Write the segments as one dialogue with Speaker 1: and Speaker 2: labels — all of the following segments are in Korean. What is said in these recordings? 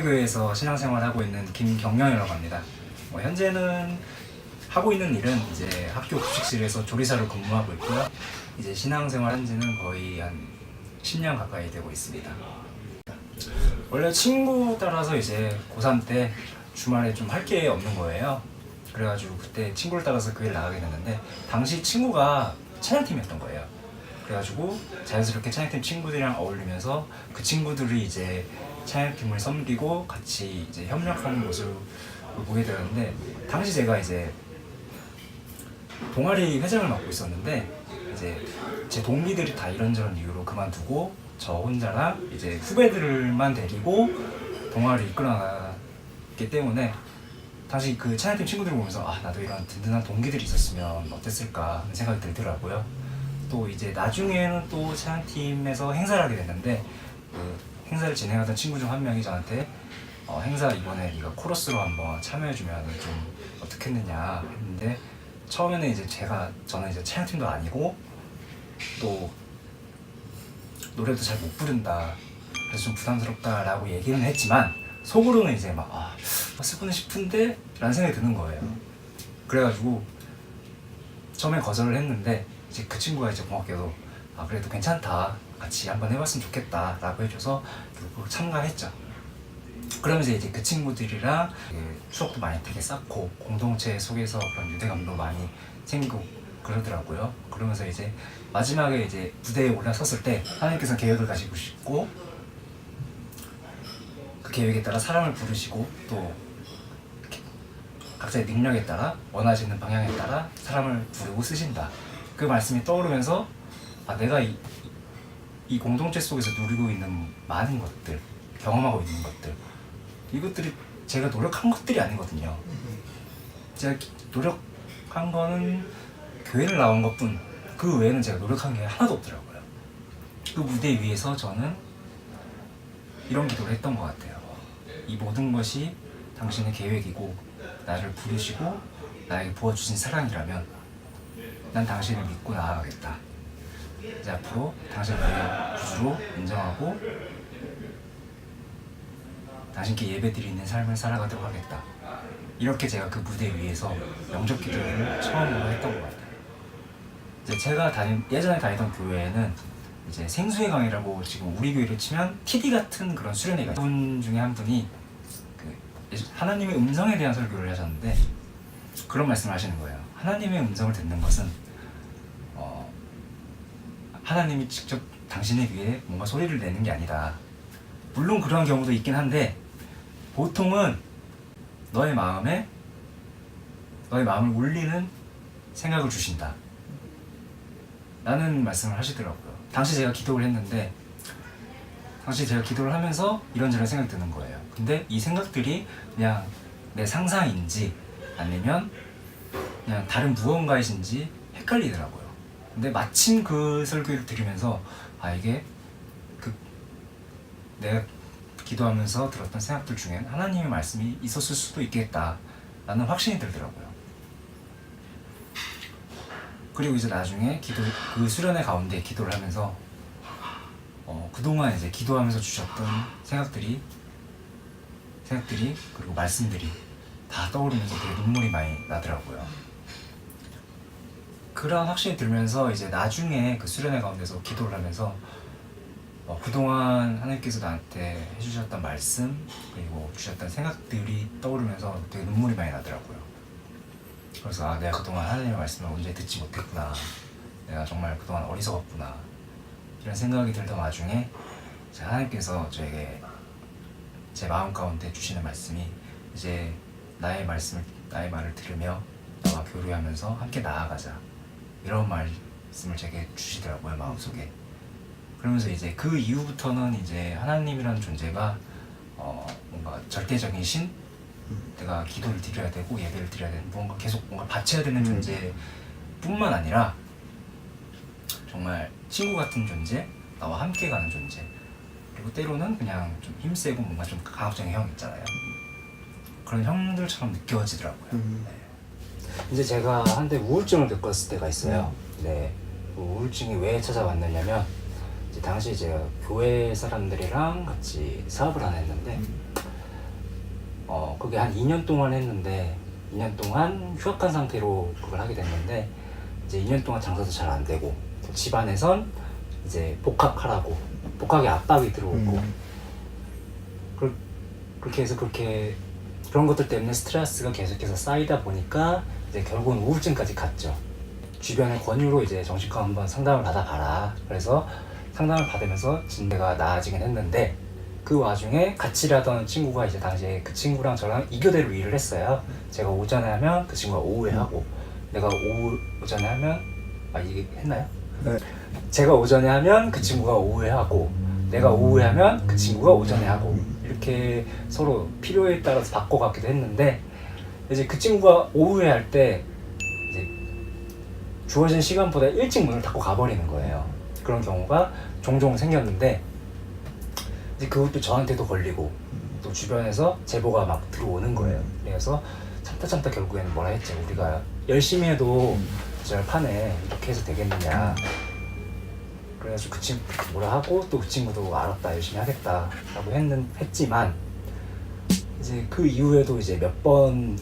Speaker 1: 부활교회에서 신앙생활을 하고 있는 김경영이라고 합니다. 현재는 하고 있는 일은 이제 학교 급식실에서 조리사로 근무하고 있고요. 이제 신앙생활 한 지는 거의 한 10년 가까이 되고 있습니다. 원래 친구 따라서 이제 고3 때 주말에 좀 할 게 없는 거예요. 그래가지고 그때 친구를 따라서 교회를 나가게 됐는데 당시 친구가 찬양팀이었던 거예요. 그래가지고 자연스럽게 찬양팀 친구들이랑 어울리면서 그 친구들이 이제 찬양팀을 섬기고 같이 이제 협력하는 모습을 보게 되었는데, 당시 제가 이제 동아리 회장을 맡고 있었는데 이제 제 동기들이 다 이런저런 이유로 그만두고 저 혼자랑 이제 후배들만 데리고 동아리를 이끌어 나갔기 때문에 당시 그 찬양팀 친구들을 보면서 나도 이런 든든한 동기들이 있었으면 어땠을까 하는 생각이 들더라고요. 또 이제 나중에는 또 찬양팀에서 행사를 하게 됐는데 그 행사를 진행하던 친구 중 한 명이 저한테 행사 이번에 네가 코러스로 한번 참여해주면 좀 어떻겠느냐 했는데, 처음에는 이제 저는 이제 찬양팀도 아니고 또 노래도 잘 못 부른다, 그래서 좀 부담스럽다라고 얘기는 했지만 속으로는 이제 막 쓰고는 싶은데 라는 생각이 드는 거예요. 그래가지고 처음에 거절을 했는데 이제 그 친구가 이제 고맙게도 그래도 괜찮다, 같이 한번 해봤으면 좋겠다 라고 해줘서 결국 참가했죠. 그러면서 이제 그 친구들이랑 추억도 많이 되게 쌓고 공동체 속에서 그런 유대감도 많이 생기고 그러더라고요. 그러면서 이제 마지막에 이제 무대에 올라섰을 때 하나님께서 계획을 가지고 싶고 그 계획에 따라 사람을 부르시고 또 각자의 능력에 따라 원하시는 방향에 따라 사람을 부르고 쓰신다, 그 말씀이 떠오르면서 내가 이 공동체 속에서 누리고 있는 많은 것들, 경험하고 있는 것들, 이것들이 제가 노력한 것들이 아니거든요. 제가 노력한 거는 교회를 나온 것뿐, 그 외에는 제가 노력한 게 하나도 없더라고요. 그 무대 위에서 저는 이런 기도를 했던 것 같아요. 이 모든 것이 당신의 계획이고 나를 부르시고 나에게 부어주신 사랑이라면 난 당신을 믿고 나아가겠다. 이제 앞으로 당신을 나의 구주로 인정하고 당신께 예배드리는 삶을 살아가도록 하겠다. 이렇게 제가 그 무대 위에서 영접 기도를 처음으로 했던 것 같아요. 이제 제가 예전에 다니던 교회에는 이제 생수의 강이라고 지금 우리 교회를 치면 TD 같은 그런 수련회가 있어요. 분 중에 한 분이 하나님의 음성에 대한 설교를 하셨는데 그런 말씀을 하시는 거예요. 하나님의 음성을 듣는 것은 하나님이 직접 당신에 위해 뭔가 소리를 내는 게 아니다. 물론 그러한 경우도 있긴 한데 보통은 너의 마음을 울리는 생각을 주신다 라는 말씀을 하시더라고요. 당시 제가 기도를 했는데 당시 제가 기도를 하면서 이런저런 생각이 드는 거예요. 근데 이 생각들이 그냥 내 상상인지 아니면 그냥 다른 무언가이신지 헷갈리더라고요. 근데 마침 그 설교를 들으면서 이게 내가 기도하면서 들었던 생각들 중엔 하나님의 말씀이 있었을 수도 있겠다 라는 확신이 들더라고요. 그리고 이제 나중에 그 수련회 가운데 기도를 하면서 그동안 이제 기도하면서 주셨던 생각들이 그리고 말씀들이 다 떠오르면서 되게 눈물이 많이 나더라고요. 그런 확신이 들면서 이제 나중에 그 수련회 가운데서 기도를 하면서 그동안 하나님께서 나한테 해주셨던 말씀 그리고 주셨던 생각들이 떠오르면서 되게 눈물이 많이 나더라고요. 그래서 내가 그동안 하나님의 말씀을 온전히 듣지 못했구나, 내가 정말 그동안 어리석었구나, 이런 생각이 들던 와중에 하나님께서 저에게 제 마음 가운데 주시는 말씀이 이제 나의 말을 들으며 나와 교류하면서 함께 나아가자, 이런 말씀을 제게 주시더라고요, 마음속에. 그러면서 이제 그 이후부터는 이제 하나님이라는 존재가 뭔가 절대적인 신, 내가 기도를 드려야 되고 예배를 드려야 되는, 뭔가 계속 뭔가 바쳐야 되는 존재뿐만 아니라 정말 친구 같은 존재, 나와 함께 가는 존재, 그리고 때로는 그냥 좀 힘세고 뭔가 좀 강압적인 형 있잖아요. 그런 형들처럼 느껴지더라고요. 네. 이제 제가 한때 우울증을 겪었을 때가 있어요. 네, 우울증이 왜 찾아왔느냐면 당시 제가 교회 사람들이랑 같이 사업을 하나 했는데 그게 한 2년 동안 했는데 2년 동안 휴학한 상태로 그걸 하게 됐는데 이제 2년 동안 장사도 잘 안 되고 또 집안에선 이제 복학하라고 복학에 압박이 들어오고 그렇게 해서 그런 것들 때문에 스트레스가 계속해서 쌓이다 보니까 이제 결국은 우울증까지 갔죠. 주변의 권유로 이제 정신과 한번 상담을 받아봐라. 그래서 상담을 받으면서 진대가 나아지긴 했는데 그 와중에 같이 일하던 친구가 이제 당시에 그 친구랑 저랑 2교대로 일을 했어요. 제가 오전에 하면 그 친구가 오후에 하고 내가 오전에 하면 이게 했나요?
Speaker 2: 네.
Speaker 1: 제가 오전에 하면 그 친구가 오후에 하고 내가 오후에 하면 그 친구가 오전에 하고 이렇게 서로 필요에 따라서 바꿔가기도 했는데 이제 그 친구가 오후에 할 때 이제 주어진 시간보다 일찍 문을 닫고 가버리는 거예요. 그런 경우가 종종 생겼는데 이제 그것도 저한테도 걸리고 또 주변에서 제보가 막 들어오는 거예요. 그래서 참다 결국에는 뭐라 했지, 우리가 열심히 해도 잘 파네, 이렇게 해서 되겠느냐. 그래서 그 친구 뭐라 하고 또 그 친구도 알았다, 열심히 하겠다 라고 했지만 이제 그 이후에도 이제 몇 번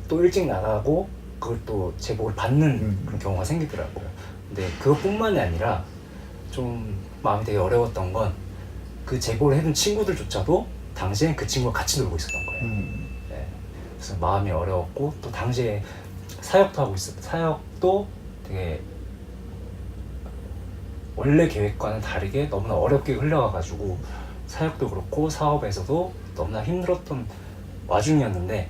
Speaker 1: 또 일찍 나가고 그걸 또 제보를 받는 그런 경우가 생기더라고요. 근데 그것뿐만이 아니라 좀 마음이 되게 어려웠던 건 그 제보를 해둔 친구들조차도 당시엔 그 친구가 같이 놀고 있었던 거예요. 네. 그래서 마음이 어려웠고 또 당시에 사역도 하고 있었고 사역도 되게 원래 계획과는 다르게 너무나 어렵게 흘러가가지고 사역도 그렇고 사업에서도 너무나 힘들었던 와중이었는데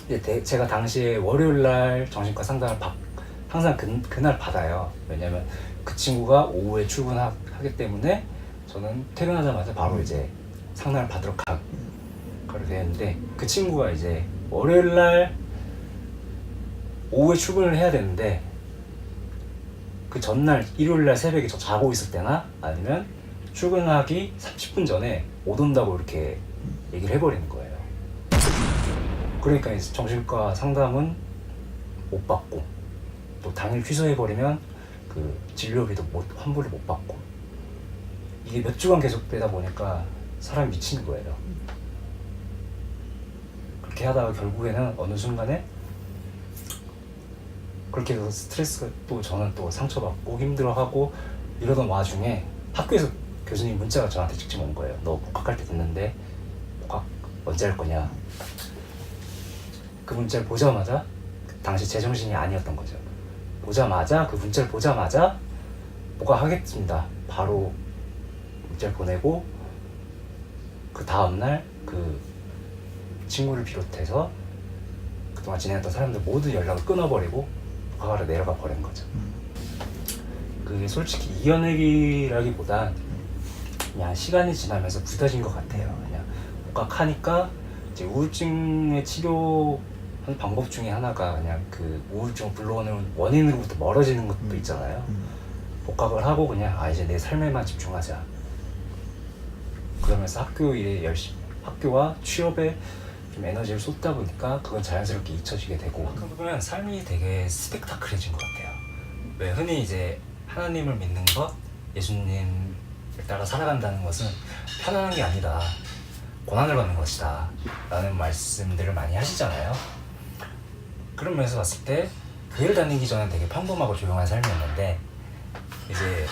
Speaker 1: 이제 제가 당시에 월요일날 정신과 상담을 항상 그날 받아요. 왜냐면 그 친구가 오후에 출근하기 때문에 저는 퇴근하자마자 바로 이제 상담을 받으러 가게 되는데 그 친구가 이제 월요일날 오후에 출근을 해야 되는데 그 전날 일요일날 새벽에 저 자고 있을 때나 아니면 출근하기 30분 전에 못 온다고 이렇게 얘기를 해버리는 거예요. 그러니까 이제 정신과 상담은 못 받고 또 당일 취소해버리면 그 진료비도 환불을 못 받고 이게 몇 주간 계속되다 보니까 사람이 미치는 거예요. 그렇게 하다가 결국에는 어느 순간에 그렇게 해서 스트레스가 또 저는 또 상처받고 힘들어하고 이러던 와중에 학교에서 교수님 문자가 저한테 직접 온 거예요. 너 복학할 때 됐는데 복학 언제 할 거냐. 그 문자를 보자마자 당시 제정신이 아니었던 거죠. 그 문자를 보자마자 복학하겠습니다. 바로 문자를 보내고 그 다음날 그 친구를 비롯해서 그동안 지내왔던 사람들 모두 연락을 끊어버리고 복학하러 내려가 버린 거죠. 그게 솔직히 이겨내기라기보단 그냥 시간이 지나면서 굳어진 것 같아요. 그냥 복학하니까 이제 우울증의 치료하는 방법 중에 하나가 그냥 그 우울증을 불러오는 원인으로부터 멀어지는 것도 있잖아요. 복학을 하고 그냥 이제 내 삶에만 집중하자. 그러면서 학교 일에 열심히 학교와 취업에 좀 에너지를 쏟다 보니까 그건 자연스럽게 잊혀지게 되고 보면 삶이 되게 스펙타클해진 것 같아요. 왜 흔히 이제 하나님을 믿는 것, 예수님을 따라 살아간다는 것은 편안한 게 아니다, 고난을 받는 것이다 라는 말씀들을 많이 하시잖아요. 그런 면에서 봤을 때 교회를 다니기 전엔 되게 평범하고 조용한 삶이었는데 이제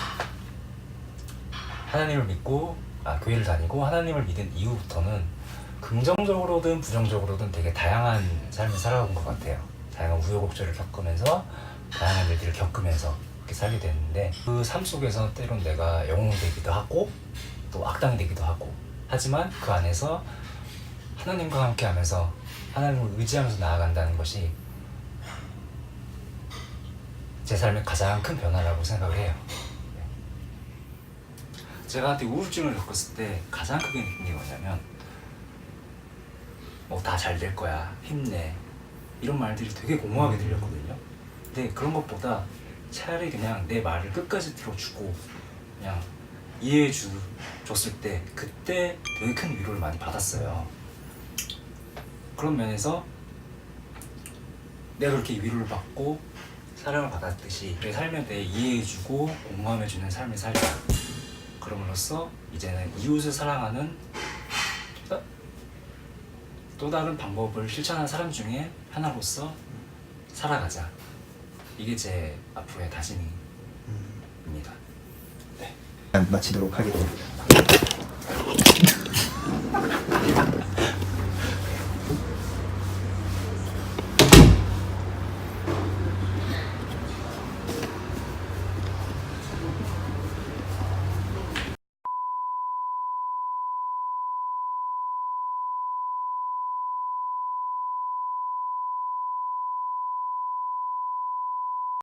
Speaker 1: 하나님을 믿고 교회를 다니고 하나님을 믿은 이후부터는 긍정적으로든 부정적으로든 되게 다양한 삶을 살아온 것 같아요. 다양한 우여곡절을 겪으면서 다양한 일들을 겪으면서 그렇게 살게 됐는데 그 삶 속에서 때론 내가 영웅이 되기도 하고 또 악당이 되기도 하고 하지만 그 안에서 하나님과 함께 하면서 하나님을 의지하면서 나아간다는 것이 제 삶의 가장 큰 변화라고 생각을 해요. 제가 한테 우울증을 겪었을 때 가장 크게 느낀 게 뭐냐면 다 잘 될 거야, 힘내, 이런 말들이 되게 공허하게 들렸거든요. 근데 그런 것보다 차라리 그냥 내 말을 끝까지 들어주고 그냥 이해해 줬을 때 그때 되게 큰 위로를 많이 받았어요. 그런 면에서 내가 그렇게 위로를 받고 사랑을 받았듯이 내 삶에 대해 이해해주고 공감해주는 삶을 살자. 그럼으로써 이제는 이웃을 사랑하는 또 다른 방법을 실천하는 사람 중에 하나로서 살아가자. 이게 제 앞으로의 다짐입니다. 네.
Speaker 2: 마치도록 하겠습니다.